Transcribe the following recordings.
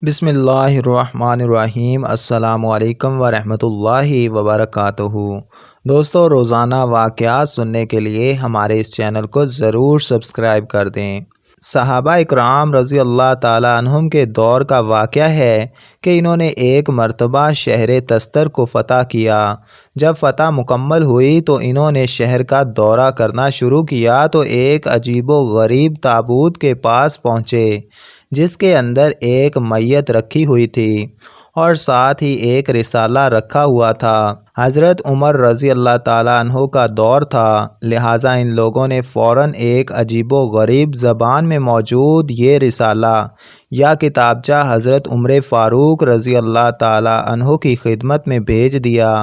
بسم اللہ الرحمن الرحیم۔ السلام علیکم ورحمۃ اللہ وبرکاتہ۔ دوستو، روزانہ واقعات سننے کے لیے ہمارے اس چینل کو ضرور سبسکرائب کر دیں۔ صحابہ اکرام رضی اللہ تعالیٰ عنہم کے دور کا واقعہ ہے کہ انہوں نے ایک مرتبہ شہر تستر کو فتح کیا۔ جب فتح مکمل ہوئی تو انہوں نے شہر کا دورہ کرنا شروع کیا تو ایک عجیب و غریب تابوت کے پاس پہنچے جس کے اندر ایک میت رکھی ہوئی تھی اور ساتھ ہی ایک رسالہ رکھا ہوا تھا۔ حضرت عمر رضی اللہ تعالیٰ عنہ کا دور تھا، لہٰذا ان لوگوں نے فوراً ایک عجیب و غریب زبان میں موجود یہ رسالہ یا کتابچہ حضرت عمر فاروق رضی اللہ تعالیٰ عنہ کی خدمت میں بھیج دیا۔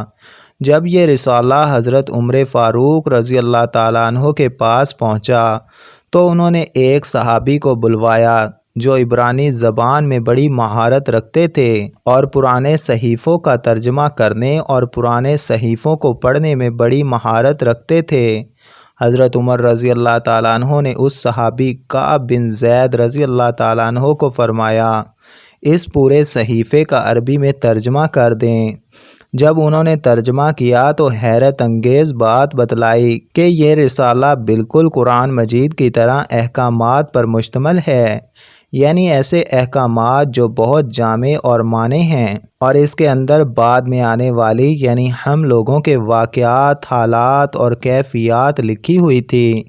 جب یہ رسالہ حضرت عمر فاروق رضی اللہ تعالیٰ عنہ کے پاس پہنچا تو انہوں نے ایک صحابی کو بلوایا جو عبرانی زبان میں بڑی مہارت رکھتے تھے اور پرانے صحیفوں کا ترجمہ کرنے اور پرانے صحیفوں کو پڑھنے میں بڑی مہارت رکھتے تھے۔ حضرت عمر رضی اللہ تعالیٰ عنہ نے اس صحابی کعب بن زید رضی اللہ تعالیٰ عنہ کو فرمایا، اس پورے صحیفے کا عربی میں ترجمہ کر دیں۔ جب انہوں نے ترجمہ کیا تو حیرت انگیز بات بتلائی کہ یہ رسالہ بالکل قرآن مجید کی طرح احکامات پر مشتمل ہے، یعنی ایسے احکامات جو بہت جامع اور معنی ہیں، اور اس کے اندر بعد میں آنے والی یعنی ہم لوگوں کے واقعات، حالات اور کیفیات لکھی ہوئی تھی۔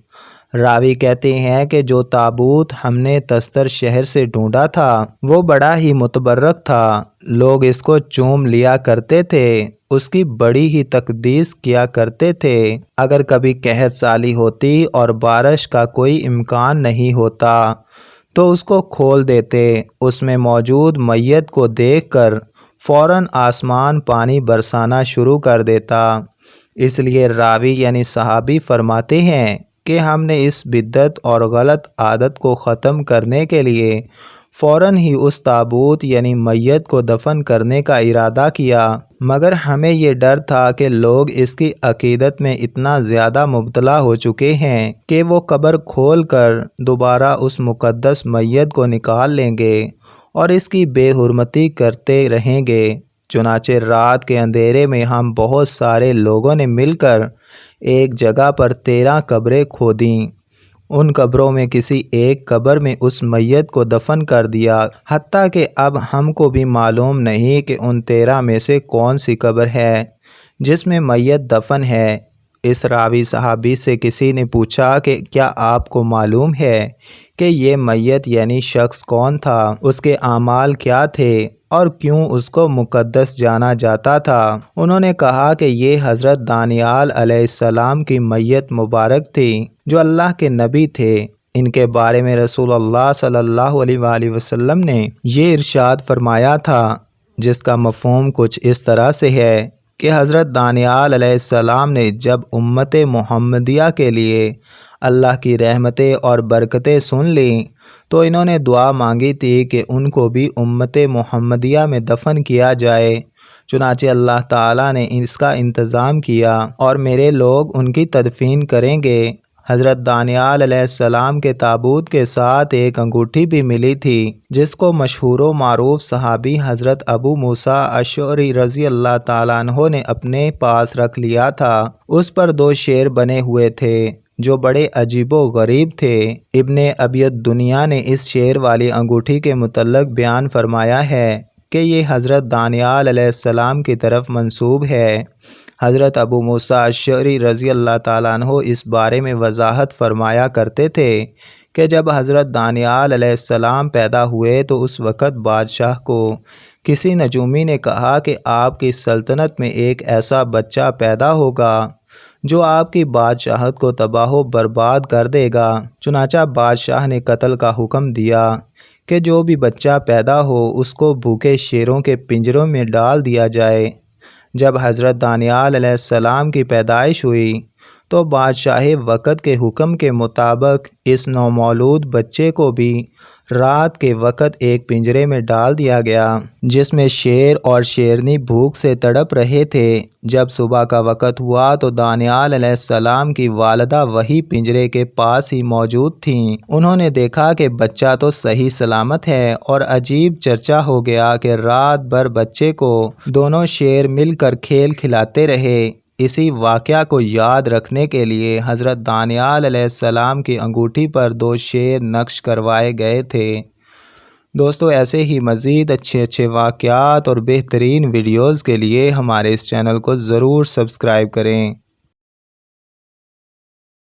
راوی کہتے ہیں کہ جو تابوت ہم نے تستر شہر سے ڈھونڈا تھا وہ بڑا ہی متبرک تھا، لوگ اس کو چوم لیا کرتے تھے، اس کی بڑی ہی تقدیس کیا کرتے تھے۔ اگر کبھی قحط سالی ہوتی اور بارش کا کوئی امکان نہیں ہوتا تو اس کو کھول دیتے، اس میں موجود میت کو دیکھ کر فوراً آسمان پانی برسانا شروع کر دیتا۔ اس لیے راوی یعنی صحابی فرماتے ہیں کہ ہم نے اس بدعت اور غلط عادت کو ختم کرنے کے لیے فوراً ہی اس تابوت یعنی میت کو دفن کرنے کا ارادہ کیا، مگر ہمیں یہ ڈر تھا کہ لوگ اس کی عقیدت میں اتنا زیادہ مبتلا ہو چکے ہیں کہ وہ قبر کھول کر دوبارہ اس مقدس میت کو نکال لیں گے اور اس کی بے حرمتی کرتے رہیں گے۔ چنانچہ رات کے اندھیرے میں ہم بہت سارے لوگوں نے مل کر ایک جگہ پر 13 قبریں کھودیں۔ ان قبروں میں کسی ایک قبر میں اس میت کو دفن کر دیا، حتیٰ کہ اب ہم کو بھی معلوم نہیں کہ ان 13 میں سے کون سی قبر ہے جس میں میت دفن ہے۔ اس راوی صحابی سے کسی نے پوچھا کہ کیا آپ کو معلوم ہے کہ یہ میت یعنی شخص کون تھا، اس کے اعمال کیا تھے اور کیوں اس کو مقدس جانا جاتا تھا؟ انہوں نے کہا کہ یہ حضرت دانیال علیہ السلام کی میت مبارک تھی جو اللہ کے نبی تھے۔ ان کے بارے میں رسول اللہ صلی اللہ علیہ وآلہ وسلم نے یہ ارشاد فرمایا تھا، جس کا مفہوم کچھ اس طرح سے ہے کہ حضرت دانیال علیہ السلام نے جب امت محمدیہ کے لیے اللہ کی رحمتیں اور برکتیں سن لیں تو انہوں نے دعا مانگی تھی کہ ان کو بھی امت محمدیہ میں دفن کیا جائے۔ چنانچہ اللہ تعالیٰ نے اس کا انتظام کیا اور میرے لوگ ان کی تدفین کریں گے۔ حضرت دانیال علیہ السلام کے تابوت کے ساتھ ایک انگوٹھی بھی ملی تھی جس کو مشہور و معروف صحابی حضرت ابو موسیٰ اشعری رضی اللہ تعالیٰ عنہ نے اپنے پاس رکھ لیا تھا۔ اس پر 2 شیر بنے ہوئے تھے جو بڑے عجیب و غریب تھے۔ ابن ابی الدنیا نے اس شیر والی انگوٹھی کے متعلق بیان فرمایا ہے کہ یہ حضرت دانیال علیہ السلام کی طرف منسوب ہے۔ حضرت ابو موسیٰ اشعری رضی اللہ تعالیٰ عنہ اس بارے میں وضاحت فرمایا کرتے تھے کہ جب حضرت دانیال علیہ السلام پیدا ہوئے تو اس وقت بادشاہ کو کسی نجومی نے کہا کہ آپ کی سلطنت میں ایک ایسا بچہ پیدا ہوگا جو آپ کی بادشاہت کو تباہ و برباد کر دے گا۔ چنانچہ بادشاہ نے قتل کا حکم دیا کہ جو بھی بچہ پیدا ہو اس کو بھوکے شیروں کے پنجروں میں ڈال دیا جائے۔ جب حضرت دانیال علیہ السلام کی پیدائش ہوئی تو بادشاہ وقت کے حکم کے مطابق اس نومولود بچے کو بھی رات کے وقت ایک پنجرے میں ڈال دیا گیا جس میں شیر اور شیرنی بھوک سے تڑپ رہے تھے۔ جب صبح کا وقت ہوا تو دانیال علیہ السلام کی والدہ وہی پنجرے کے پاس ہی موجود تھیں۔ انہوں نے دیکھا کہ بچہ تو صحیح سلامت ہے اور عجیب چرچا ہو گیا کہ رات بھر بچے کو دونوں شیر مل کر کھیل کھلاتے رہے۔ اسی واقعہ کو یاد رکھنے کے لیے حضرت دانیال علیہ السلام کی انگوٹھی پر 2 شیر نقش کروائے گئے تھے۔ دوستو ایسے ہی مزید اچھے واقعات اور بہترین ویڈیوز کے لیے ہمارے اس چینل کو ضرور سبسکرائب کریں۔